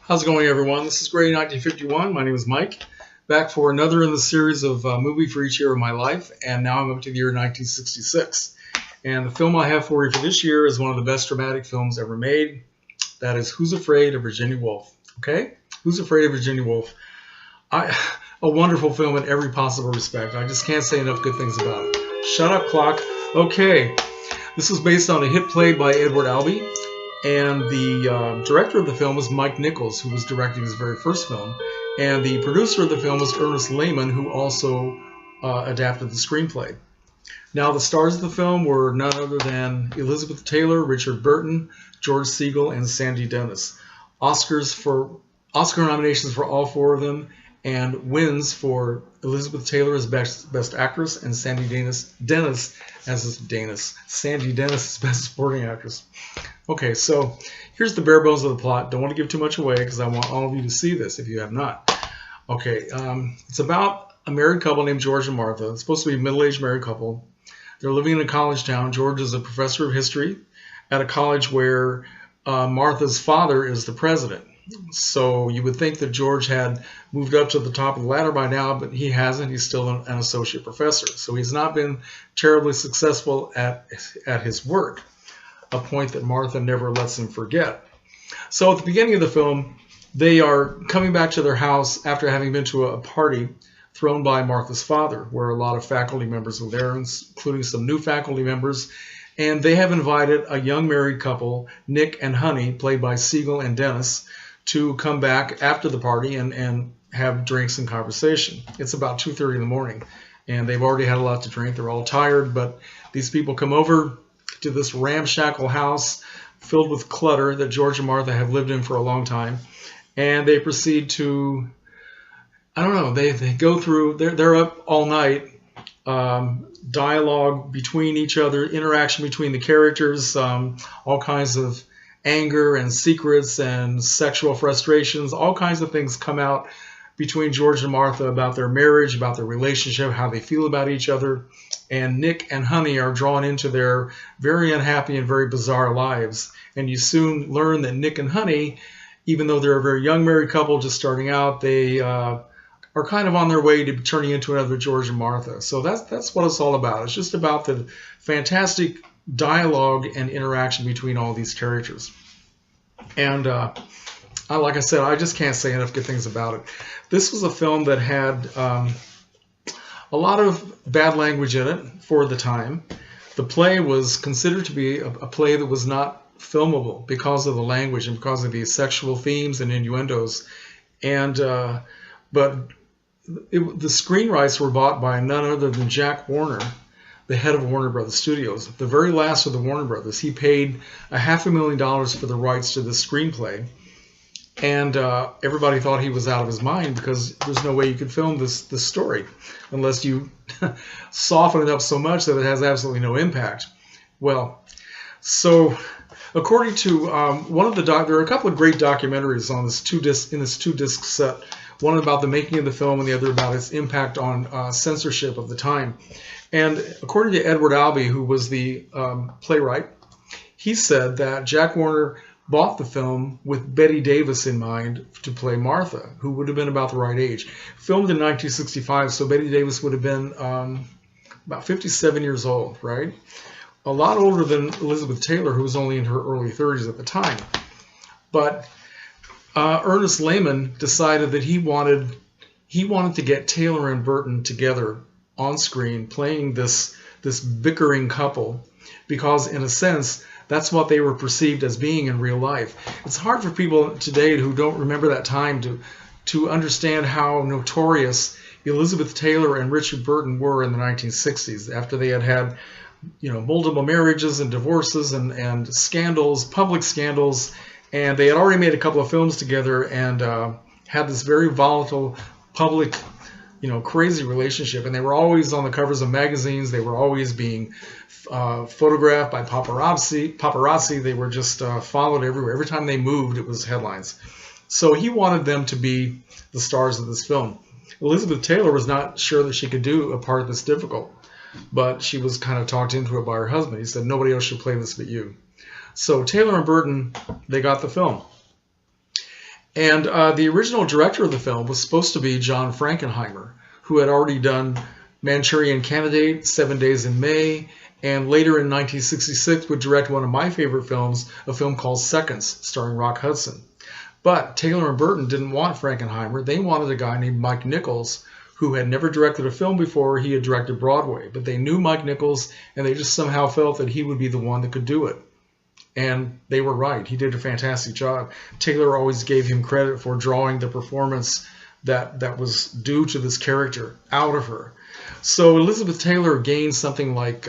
How's it going, everyone? This is Gray 1951. My name is Mike, back for another in the series of movie for each year of my life, and now I'm up to the year 1966. And the film I have for you for this year is one of the best dramatic films ever made. That is Who's Afraid of Virginia Woolf? Okay? Who's Afraid of Virginia Woolf? A wonderful film in every possible respect. I just can't say enough good things about it. Shut up, clock. Okay. This was based on a hit play by Edward Albee. And the director of the film was Mike Nichols, who was directing his very first film. And the producer of the film was Ernest Lehman, who also adapted the screenplay. Now, the stars of the film were none other than Elizabeth Taylor, Richard Burton, George Segal, and Sandy Dennis. Oscar nominations for all four of them, and wins for Elizabeth Taylor as Best Actress and Sandy Dennis as Best Supporting Actress. Okay, so here's the bare bones of the plot. Don't want to give too much away because I want all of you to see this if you have not. Okay, it's about a married couple named George and Martha. It's supposed to be a middle-aged married couple. They're living in a college town. George is a professor of history at a college where Martha's father is the president. So you would think that George had moved up to the top of the ladder by now, but he hasn't. He's still an associate professor. So he's not been terribly successful at his work, a point that Martha never lets him forget. So at the beginning of the film, they are coming back to their house after having been to a party thrown by Martha's father, where a lot of faculty members were there, including some new faculty members. And they have invited a young married couple, Nick and Honey, played by Segal and Dennis, to come back after the party and have drinks and conversation. It's about 2:30 in the morning, and they've already had a lot to drink. They're all tired, but these people come over to this ramshackle house filled with clutter that George and Martha have lived in for a long time, and they proceed to, I don't know, they go through, they're up all night, dialogue between each other, interaction between the characters, all kinds of anger and secrets and sexual frustrations, all kinds of things come out between George and Martha about their marriage, about their relationship, how they feel about each other. And Nick and Honey are drawn into their very unhappy and very bizarre lives. And you soon learn that Nick and Honey, even though they're a very young married couple just starting out, they are kind of on their way to turning into another George and Martha. So that's what it's all about. It's just about the fantastic dialogue and interaction between all these characters. And like I said, I just can't say enough good things about it. This was a film that had a lot of bad language in it for the time. The play was considered to be a play that was not filmable because of the language and because of the sexual themes and innuendos. And but the screen rights were bought by none other than Jack Warner, the head of Warner Brothers Studios, the very last of the Warner Brothers. He paid $500,000 for the rights to the screenplay, and everybody thought he was out of his mind because there's no way you could film this story unless you soften it up so much that it has absolutely no impact. Well, so according to one of there are a couple of great documentaries on this two-disc set. One about the making of the film and the other about its impact on censorship of the time. And according to Edward Albee, who was the playwright, he said that Jack Warner bought the film with Bette Davis in mind to play Martha, who would have been about the right age. Filmed in 1965, so Bette Davis would have been about 57 years old, right? A lot older than Elizabeth Taylor, who was only in her early 30s at the time. But Ernest Lehman decided that he wanted to get Taylor and Burton together on screen playing this bickering couple because, in a sense, that's what they were perceived as being in real life. It's hard for people today who don't remember that time to understand how notorious Elizabeth Taylor and Richard Burton were in the 1960s after they had multiple marriages and divorces and scandals, public scandals. And they had already made a couple of films together and had this very volatile, public, crazy relationship. And they were always on the covers of magazines. They were always being photographed by paparazzi. They were just followed everywhere. Every time they moved, it was headlines. So he wanted them to be the stars of this film. Elizabeth Taylor was not sure that she could do a part this difficult, but she was kind of talked into it by her husband. He said, nobody else should play this but you. So Taylor and Burton, they got the film. And the original director of the film was supposed to be John Frankenheimer, who had already done Manchurian Candidate, 7 Days in May, and later in 1966 would direct one of my favorite films, a film called Seconds, starring Rock Hudson. But Taylor and Burton didn't want Frankenheimer. They wanted a guy named Mike Nichols, who had never directed a film before. He had directed Broadway. But they knew Mike Nichols, and they just somehow felt that he would be the one that could do it. And they were right. He did a fantastic job. Taylor always gave him credit for drawing the performance that was due to this character out of her. So Elizabeth Taylor gained something like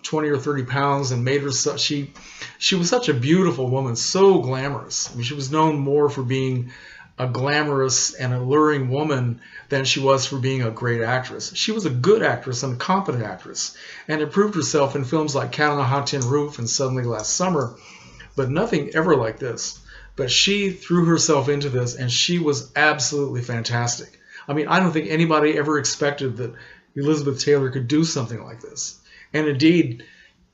20 or 30 pounds and made her she was such a beautiful woman, so glamorous. I mean, she was known more for being a glamorous and alluring woman than she was for being a great actress. She was a good actress and a competent actress, and improved herself in films like Cat on a Hot Tin Roof and Suddenly Last Summer, but nothing ever like this. But she threw herself into this, and she was absolutely fantastic. I mean, I don't think anybody ever expected that Elizabeth Taylor could do something like this. And indeed,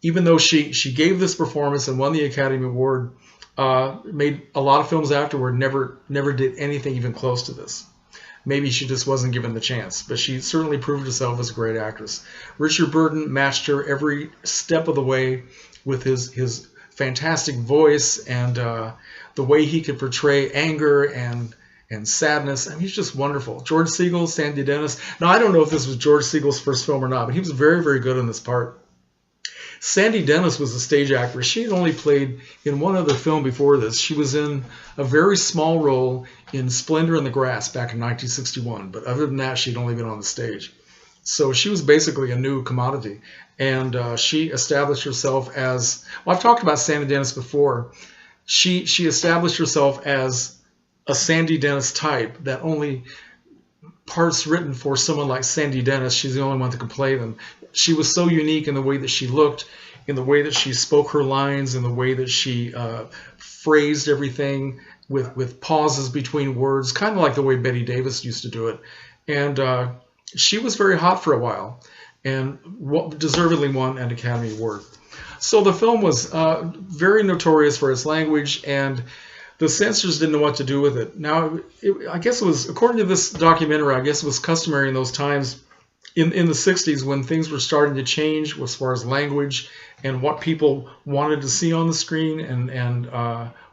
even though she gave this performance and won the Academy Award, made a lot of films afterward, never did anything even close to this. Maybe she just wasn't given the chance, but she certainly proved herself as a great actress. Richard Burton matched her every step of the way with his fantastic voice and the way he could portray anger and sadness. I mean, he's just wonderful. George Segal, Sandy Dennis. Now, I don't know if this was George Segal's first film or not, but he was very, very good in this part. Sandy Dennis was a stage actress. She had only played in one other film before this. She was in a very small role in Splendor in the Grass back in 1961. But other than that, she'd only been on the stage. So she was basically a new commodity. And she established herself as, well, I've talked about Sandy Dennis before. She established herself as a Sandy Dennis type, that only parts written for someone like Sandy Dennis, she's the only one that could play them. She was so unique in the way that she looked, in the way that she spoke her lines, in the way that she phrased everything with pauses between words, kind of like the way Bette Davis used to do it. And she was very hot for a while and deservedly won an Academy Award. So the film was very notorious for its language, and the censors didn't know what to do with it. Now, I guess it was, according to this documentary, I guess it was customary in those times in the 60s when things were starting to change as far as language and what people wanted to see on the screen and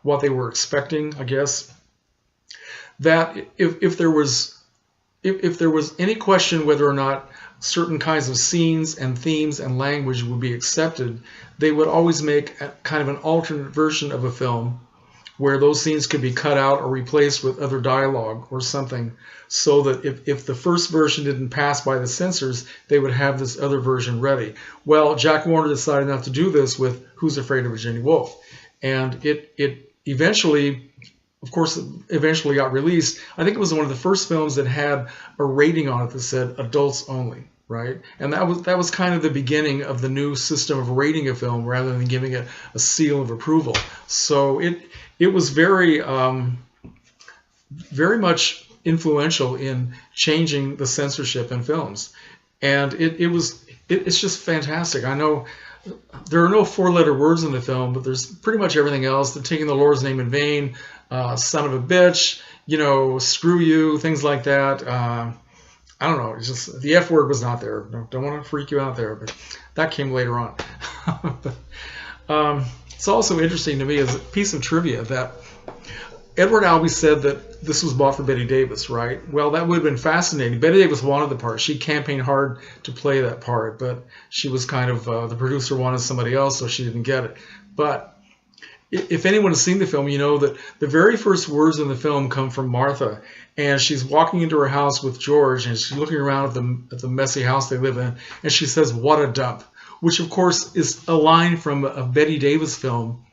what they were expecting, I guess, that if there was any question whether or not certain kinds of scenes and themes and language would be accepted, they would always make kind of an alternate version of a film where those scenes could be cut out or replaced with other dialogue or something, so that if the first version didn't pass by the censors, they would have this other version ready. Well, Jack Warner decided not to do this with Who's Afraid of Virginia Woolf, and it eventually, of course, eventually got released. I think it was one of the first films that had a rating on it that said adults only, right? And that was kind of the beginning of the new system of rating a film rather than giving it a seal of approval. So it was very much influential in changing the censorship in films, and it's just fantastic. I know there are no four-letter words in the film, but there's pretty much everything else. They're taking the Lord's name in vain, son of a bitch, screw you, things like that. I don't know. It's just the F word was not there. Don't want to freak you out there, but that came later on. It's also interesting to me as a piece of trivia that Edward Albee said that this was bought for Bette Davis, right? Well, that would have been fascinating. Bette Davis wanted the part. She campaigned hard to play that part, but she was kind of, the producer wanted somebody else, so she didn't get it. But if anyone has seen the film, you know that the very first words in the film come from Martha, and she's walking into her house with George, and she's looking around at the messy house they live in, and she says, "What a dump," which of course is a line from a Bette Davis film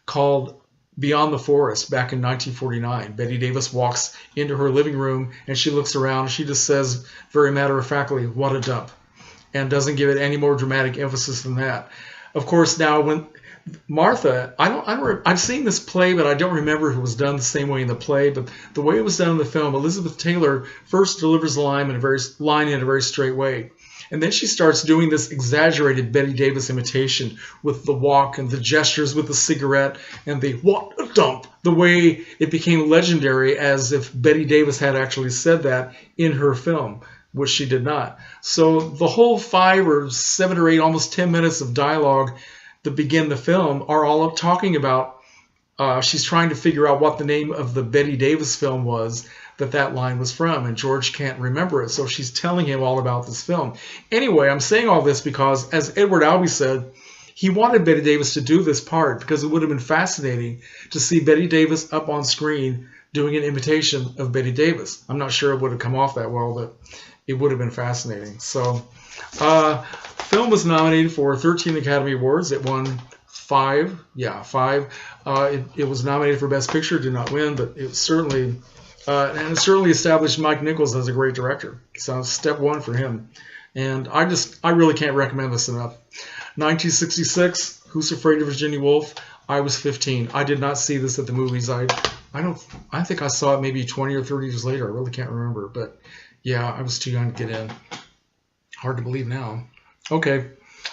called Beyond the Forest back in 1949. Bette Davis walks into her living room and she looks around and she just says very matter-of-factly, "What a dump," and doesn't give it any more dramatic emphasis than that. Of course, now when Martha, I've seen this play, but I don't remember if it was done the same way in the play, but the way it was done in the film, Elizabeth Taylor first delivers the line in a very straight way. And then she starts doing this exaggerated Betty Davis imitation with the walk and the gestures with the cigarette and the what a dump, the way it became legendary, as if Betty Davis had actually said that in her film, which she did not. So the whole 5 or 7 or 8, almost 10 minutes of dialogue that begin the film are all up talking about, she's trying to figure out what the name of the Betty Davis film was that line was from, and George can't remember it, so she's telling him all about this film. Anyway, I'm saying all this because, as Edward Albee said, he wanted Betty Davis to do this part because it would have been fascinating to see Betty Davis up on screen doing an imitation of Betty Davis. I'm not sure it would have come off that well, but it would have been fascinating. So, film was nominated for 13 Academy Awards. It won 5. Yeah, 5. It was nominated for Best Picture, did not win, but it certainly... and it certainly established Mike Nichols as a great director. So step 1 for him. And I really can't recommend this enough. 1966, Who's Afraid of Virginia Woolf? I was 15. I did not see this at the movies. I think I saw it maybe 20 or 30 years later. I really can't remember. But yeah, I was too young to get in. Hard to believe now. Okay.